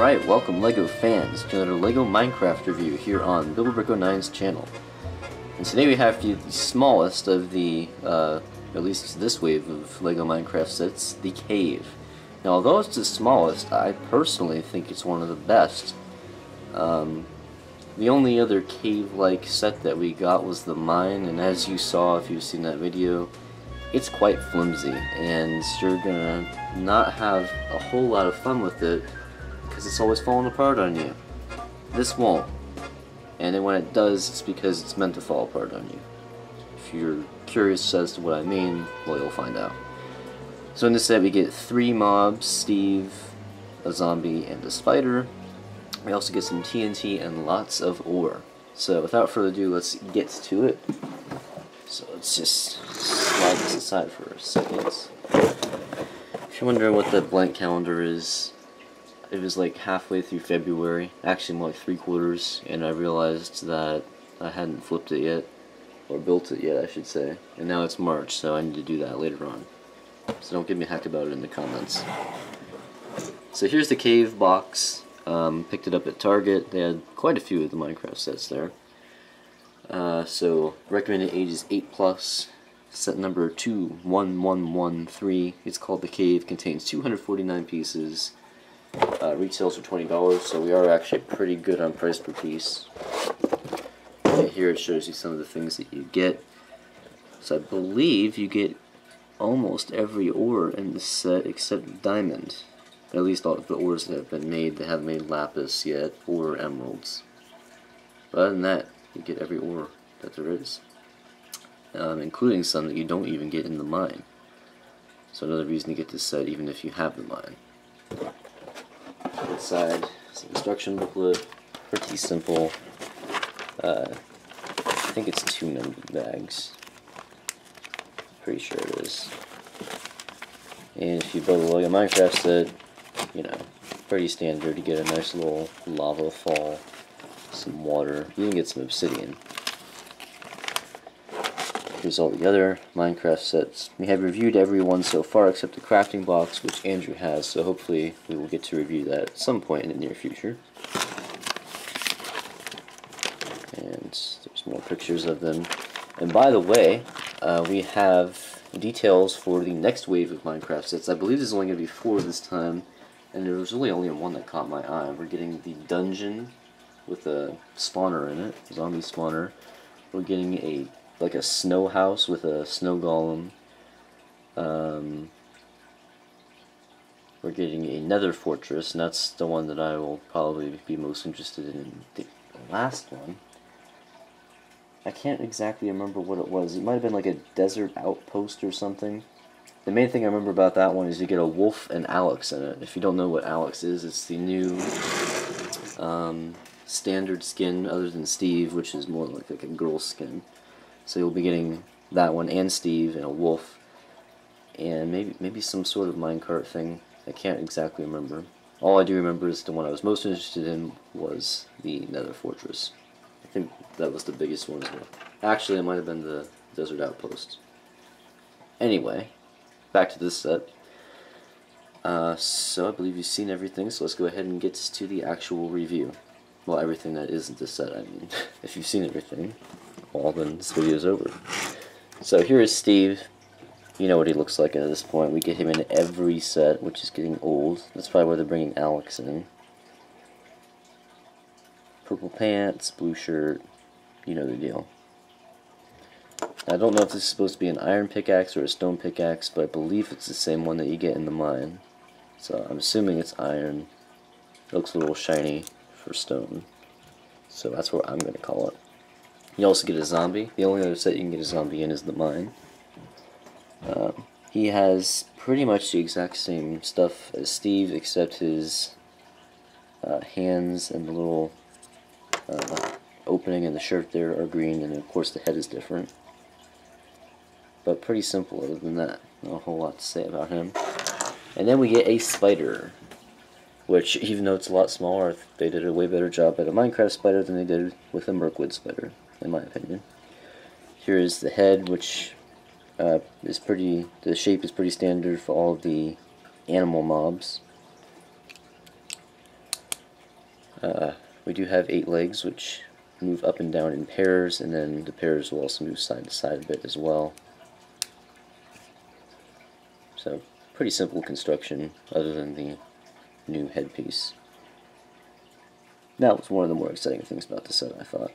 Alright, welcome LEGO fans to another LEGO Minecraft review here on BillBrick09's channel. And today we have the smallest of the, at least this wave of LEGO Minecraft sets, the cave. Now although it's the smallest, I personally think it's one of the best. The only other cave-like set that we got was the mine, and as you saw if you've seen that video, it's quite flimsy, and you're gonna not have a whole lot of fun with it because it's always falling apart on you. This won't, and then when it does, it's because it's meant to fall apart on you. If you're curious as to what I mean, well, you'll find out. So in this set we get 3 mobs, Steve, a zombie, and a spider. We also get some TNT and lots of ore. So without further ado, let's get to it. So let's just slide this aside for a second. If you're wondering what the blank calendar is, it was like halfway through February, actually more like 3/4, and I realized that I hadn't flipped it yet, or built it yet I should say, and now it's March, so I need to do that later on. So don't get me hacked about it in the comments. So here's the cave box. Picked it up at Target. They had quite a few of the Minecraft sets there. So recommended age is 8+. Set number 21113. It's called the Cave. Contains 249 pieces. Retails for $20, so we are actually pretty good on price per piece. Right here it shows you some of the things that you get. So I believe you get almost every ore in the set except diamond. At least all of the ores that have been made. They haven't made lapis yet, or emeralds. But other than that, you get every ore that there is. Including some that you don't even get in the mine. So another reason to get this set even if you have the mine. Inside, it's an instruction booklet. Pretty simple. I think it's 2 numbered bags. Pretty sure it is. And if you build a LEGO Minecraft set, you know, pretty standard. You get a nice little lava fall, some water, you can get some obsidian. Here's all the other Minecraft sets. We have reviewed every one so far except the crafting box, which Andrew has, so hopefully we will get to review that at some point in the near future. And there's more pictures of them. And by the way, we have details for the next wave of Minecraft sets. I believe there's only going to be 4 this time, and there was really only one that caught my eye. We're getting the dungeon with a spawner in it, a zombie spawner. We're getting a like a snow house with a snow golem. We're getting a nether fortress, and that's the one that I will probably be most interested in. The last one, I can't exactly remember what it was. It might have been like a desert outpost or something. The main thing I remember about that one is you get a wolf and Alex in it. If you don't know what Alex is, it's the new standard skin other than Steve, which is more like a girl skin. So you'll be getting that one and Steve and a wolf, and maybe some sort of minecart thing. I can't exactly remember. All I do remember is the one I was most interested in was the nether fortress. I think that was the biggest one as well. Actually, it might have been the desert outpost. Anyway, back to this set. So I believe you've seen everything, so let's go ahead and get to the actual review. Well, everything that isn't this set, I mean. If you've seen everything, well then this video's over. So here is Steve. You know what he looks like at this point. We get him in every set, which is getting old. That's probably why they're bringing Alex in. Purple pants, blue shirt, you know the deal. I don't know if this is supposed to be an iron pickaxe or a stone pickaxe, but I believe it's the same one that you get in the mine. So I'm assuming it's iron. It looks a little shiny for stone. So that's what I'm going to call it. You also get a zombie. The only other set you can get a zombie in is the mine. He has pretty much the exact same stuff as Steve, except his hands and the little opening in the shirt there are green, and of course the head is different. But pretty simple other than that. Not a whole lot to say about him. And then we get a spider, which even though it's a lot smaller, they did a way better job at a Minecraft spider than they did with a Mirkwood spider, in my opinion. Here is the head, which is pretty, the shape is pretty standard for all of the animal mobs. We do have 8 legs, which move up and down in pairs, and then the pairs will also move side to side a bit as well. So, pretty simple construction, other than the new headpiece. That was one of the more exciting things about the set, I thought.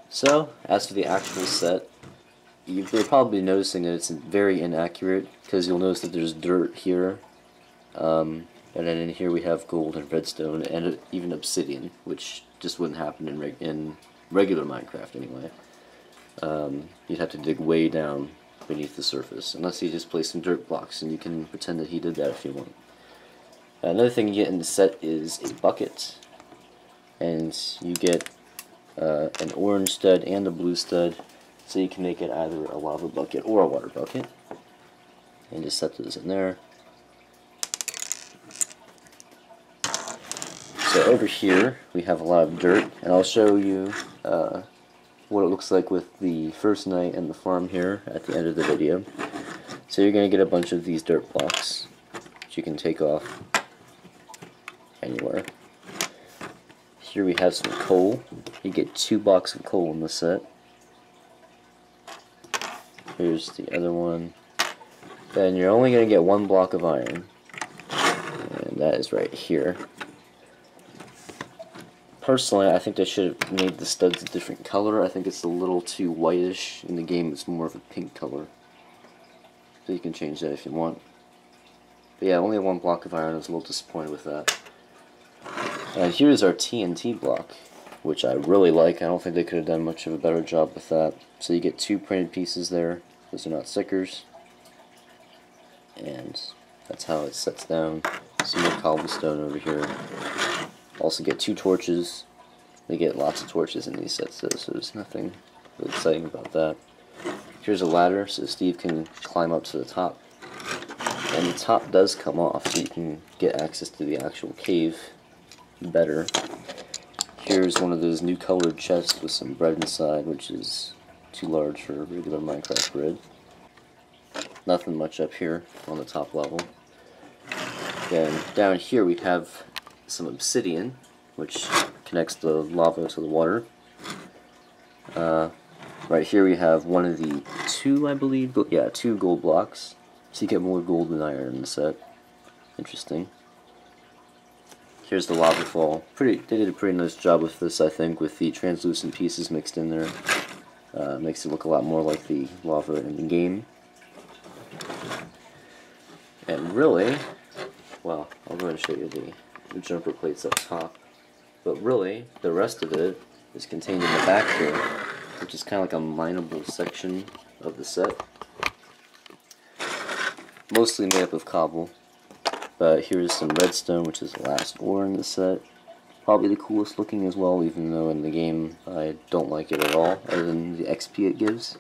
So, as for the actual set, you're probably noticing that it's very inaccurate, because you'll notice that there's dirt here, and then in here we have gold and redstone, and even obsidian, which just wouldn't happen in regular Minecraft anyway. You'd have to dig way down beneath the surface, unless you just place some dirt blocks, and you can pretend that he did that if you want. Another thing you get in the set is a bucket, and you get an orange stud and a blue stud, so you can make it either a lava bucket or a water bucket, and just set those in there. So over here we have a lot of dirt, and I'll show you what it looks like with the first night and the farm here at the end of the video. So you're going to get a bunch of these dirt blocks, which you can take off anywhere. Here we have some coal. You get 2 blocks of coal in the set. Here's the other one. Then you're only going to get 1 block of iron, and that is right here. Personally, I think they should have made the studs a different color. I think it's a little too whitish. In the game, it's more of a pink color. So you can change that if you want. But yeah, only 1 block of iron. I was a little disappointed with that. And here's our TNT block, which I really like. I don't think they could have done much of a better job with that. So you get 2 printed pieces there. Those are not stickers. And that's how it sets down. Some more cobblestone over here. Also get 2 torches. They get lots of torches in these sets though, so there's nothing really exciting about that. Here's a ladder so Steve can climb up to the top. And the top does come off, so you can get access to the actual cave better. Here's one of those new colored chests with some bread inside, which is too large for regular Minecraft bread. Nothing much up here on the top level. Then down here we have some obsidian, which connects the lava to the water. Right here we have one of the 2, I believe, 2 gold blocks. So you get more gold than iron in the set. Interesting. Here's the lava fall. They did a pretty nice job with this, I think, with the translucent pieces mixed in there. Makes it look a lot more like the lava in the game. And really, well, I'll go ahead and show you the jumper plates up top, but really the rest of it is contained in the back here, which is kind of like a mineable section of the set, mostly made up of cobble. But here's some redstone, which is the last ore in the set, probably the coolest looking as well, even though in the game I don't like it at all, other than the XP it gives.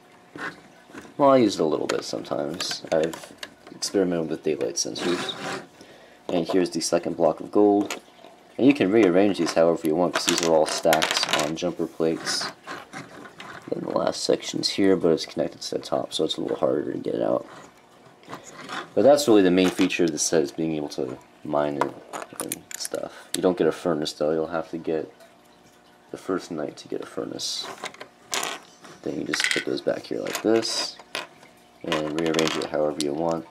Well, I use it a little bit sometimes. I've experimented with daylight sensors. And here's the second block of gold. And you can rearrange these however you want, because these are all stacked on jumper plates. Then the last section's here, but it's connected to the top, so it's a little harder to get out. But that's really the main feature of the set, is being able to mine it and stuff. You don't get a furnace though, you'll have to get the first night to get a furnace. Then you just put those back here like this, and rearrange it however you want.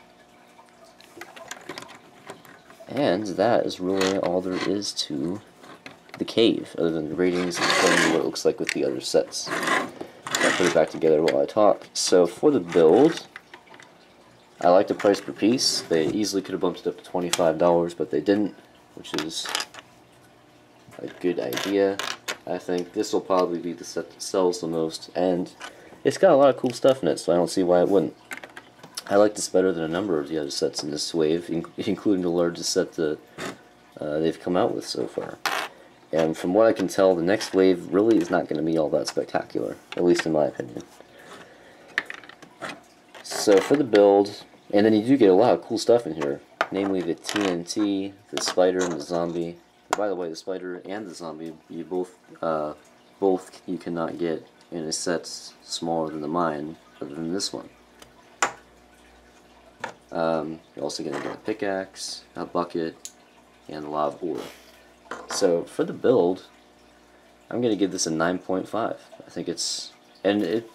And that is really all there is to the cave, other than the ratings and showing you what it looks like with the other sets. I'll put it back together while I talk. So for the build, I like the price per piece. They easily could have bumped it up to $25, but they didn't, which is a good idea. I think this will probably be the set that sells the most, and it's got a lot of cool stuff in it, so I don't see why it wouldn't. I like this better than a number of the other sets in this wave, including the largest set that they've come out with so far. And from what I can tell, the next wave really is not going to be all that spectacular, at least in my opinion. So for the build, and then you do get a lot of cool stuff in here, namely the TNT, the spider, and the zombie. By the way, the spider and the zombie, you both you cannot get in a set smaller than the mine, other than this one. You're also going to get a pickaxe, a bucket, and a lot of ore. So for the build, I'm going to give this a 9.5. I think it's, and it,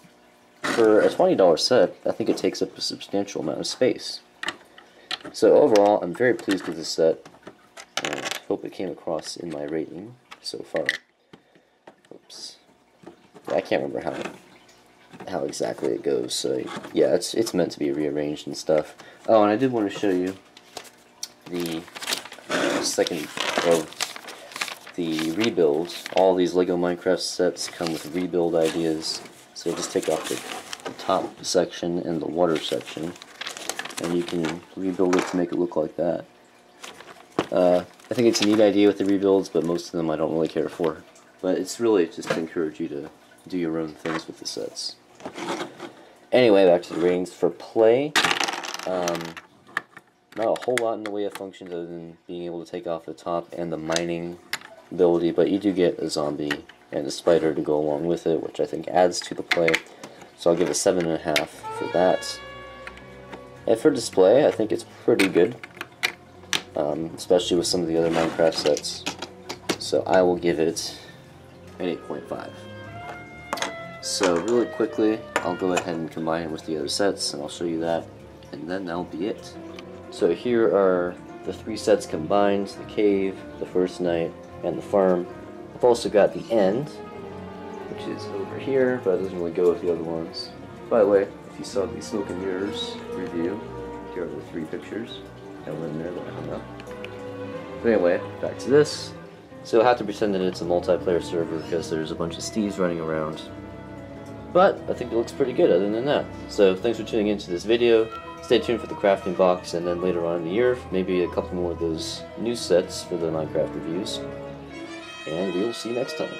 for a $20 set, I think it takes up a substantial amount of space. So overall, I'm very pleased with this set, and I hope it came across in my rating so far. Oops. Yeah, I can't remember how exactly it goes, so yeah, it's meant to be rearranged and stuff. Oh, and I did want to show you the second of the rebuild. All these LEGO Minecraft sets come with rebuild ideas, so just take off the top section and the water section, and you can rebuild it to make it look like that. I think it's a neat idea with the rebuilds, but most of them I don't really care for. But it's really just to encourage you to do your own things with the sets. Anyway, back to the ratings. For play, not a whole lot in the way of functions other than being able to take off the top and the mining ability, but you do get a zombie and a spider to go along with it, which I think adds to the play. So I'll give it 7.5 for that. And for display, I think it's pretty good, especially with some of the other Minecraft sets. So I will give it an 8.5. So really quickly, I'll go ahead and combine it with the other sets, and I'll show you that, and then that'll be it. So here are the 3 sets combined: the cave, the first night, and the farm. I've also got the end, which is over here, but it doesn't really go with the other ones. By the way, if you saw the Smoke and Mirrors review, here are the 3 pictures that were in there that I hung up. But anyway, back to this. So you'll have to pretend that it's a multiplayer server because there's a bunch of Steves running around. But I think it looks pretty good other than that. So thanks for tuning into this video. Stay tuned for the crafting box, and then later on in the year, maybe a couple more of those new sets for the Minecraft reviews. And we will see you next time.